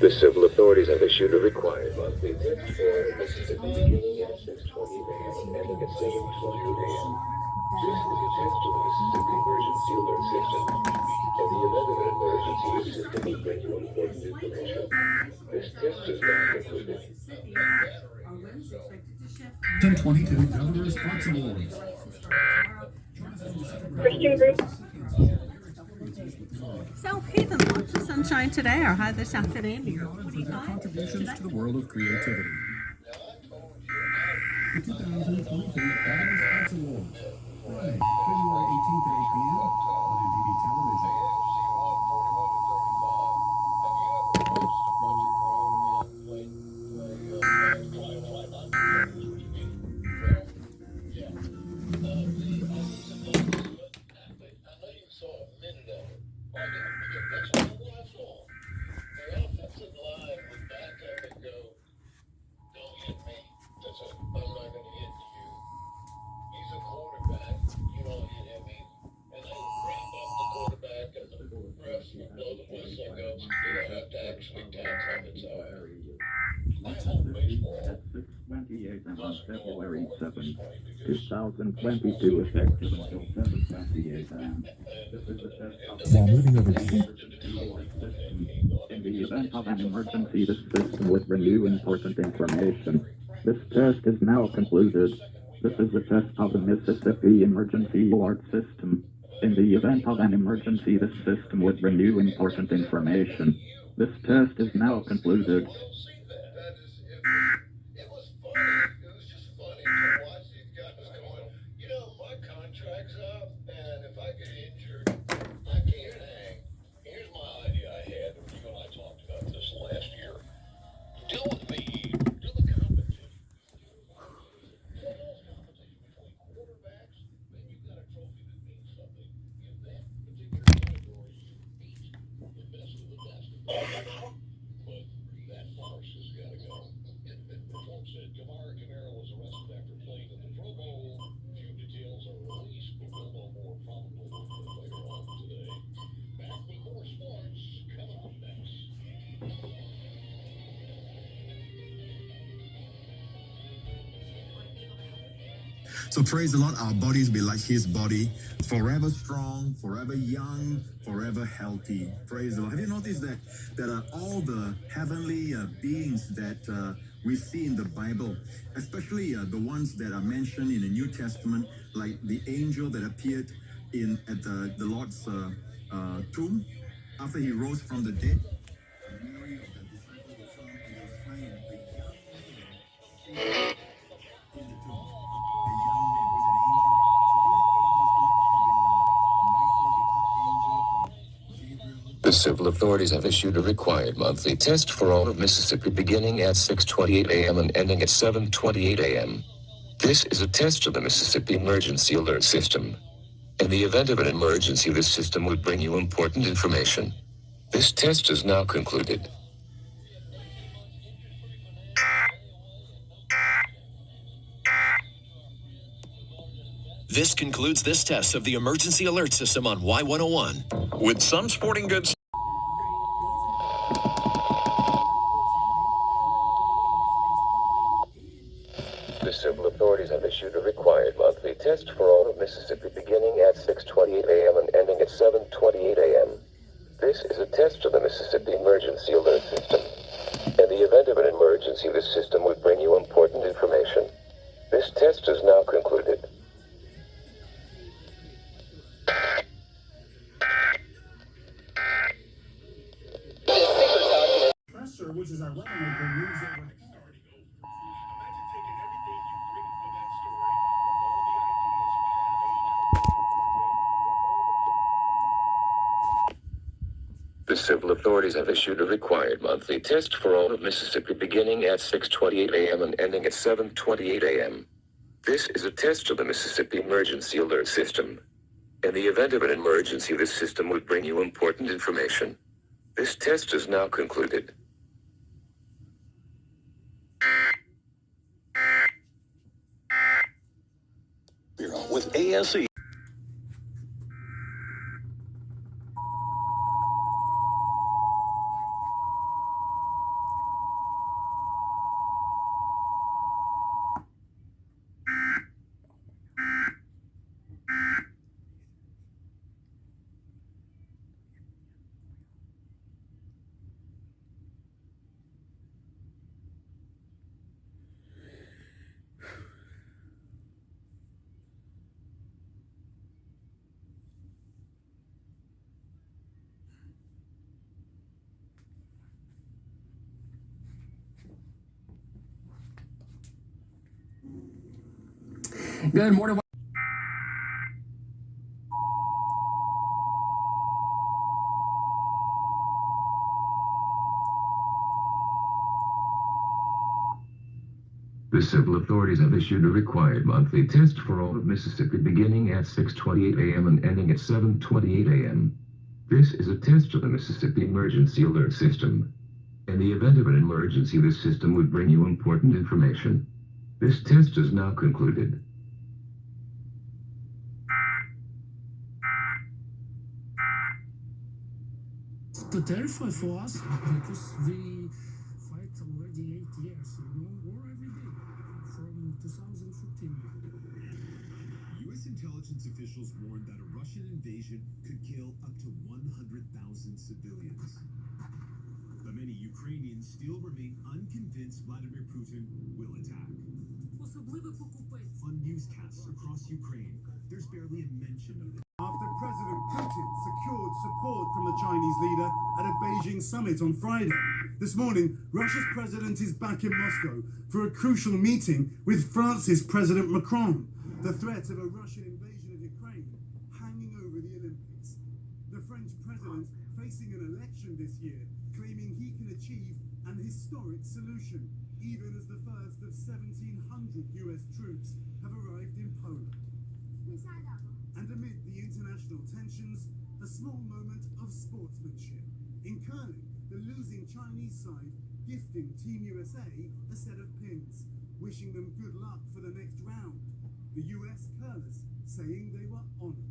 The civil authorities have issued a required monthly test for Mississippi beginning at 6:20 a.m. and ending at 7:20 a.m. This is a test of the Mississippi Emergency Alert System. In the event of an emergency, the system will bring you important information. This test is now concluded. 1022 Governor's Arts Awards. Christian group. South Haven, lots of sunshine today. Our high this afternoon near With their 25. contributions to the world of creativity. The 2022 Governor's Arts Awards. Friday, February 18th at 8 p.m. on MTV Television. February 7th, 2022, effective until 7:28 a.m. While moving overseas. In the event of an emergency, this system would bring you important information. This test is now concluded. This is a test of the Mississippi Emergency Alert System. In the event of an emergency, this system would bring you important information. This test is now concluded. So praise the Lord, our bodies be like his body, forever strong, forever young, forever healthy. Praise the Lord. Have you noticed that all the heavenly beings that we see in the Bible, especially the ones that are mentioned in the New Testament, like the angel that appeared at the Lord's tomb after he rose from the dead? Mary, the disciple of John, and they find the young man in the tomb. The young man was an angel. So these angels could have been Michael, the archangel, Gabriel. The civil authorities have issued a required monthly test for all of Mississippi beginning at 6:28 a.m. and ending at 7:28 a.m. This is a test of the Mississippi Emergency Alert System. In the event of an emergency, this system would bring you important information. This test is now concluded. This concludes this test of the emergency alert system on Y101. With some sporting goods. The civil authorities have issued a required monthly test for all of Mississippi beginning at 6:28 a.m. and ending at 7:28 a.m. This is a test of the Mississippi Emergency Alert System. In the event of an emergency, this system would bring you important information. This test is now concluded. Pressure, which is ironic when news that we're The civil authorities have issued a required monthly test for all of Mississippi beginning at 6:28 a.m. and ending at 7:28 a.m. This is a test of the Mississippi Emergency Alert System. In the event of an emergency, this system would bring you important information. This test is now concluded. With ASE. Good morning. The civil authorities have issued a required monthly test for all of Mississippi beginning at 6:28 a.m. and ending at 7:28 a.m. This is a test of the Mississippi Emergency Alert System. In the event of an emergency, this system would bring you important information. This test is now concluded. Terrified for us because we fight already 8 years, war every day from 2014. U.S. intelligence officials warned that a Russian invasion could kill up to 100,000 civilians. But many Ukrainians still remain unconvinced Vladimir Putin will attack. On newscasts across Ukraine, there's barely a mention of it. After President Putin secured support from the Chinese leader at a Beijing summit on Friday. This morning, Russia's president is back in Moscow for a crucial meeting with France's President Macron. The threat of a Russian invasion of Ukraine hanging over the Olympics. The French president facing an election this year, claiming he can achieve an historic solution, even as the first of 1,700 US troops have arrived in Poland. And amid the international tensions, a small moment of sportsmanship. In curling, the losing Chinese side gifting Team USA a set of pins, wishing them good luck for the next round. The US curlers saying they were honored.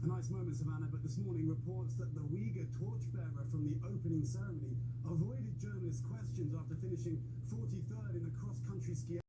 A nice moment, Savannah, but this morning reports that the Uyghur torchbearer from the opening ceremony avoided journalists' questions after finishing 43rd in the cross-country ski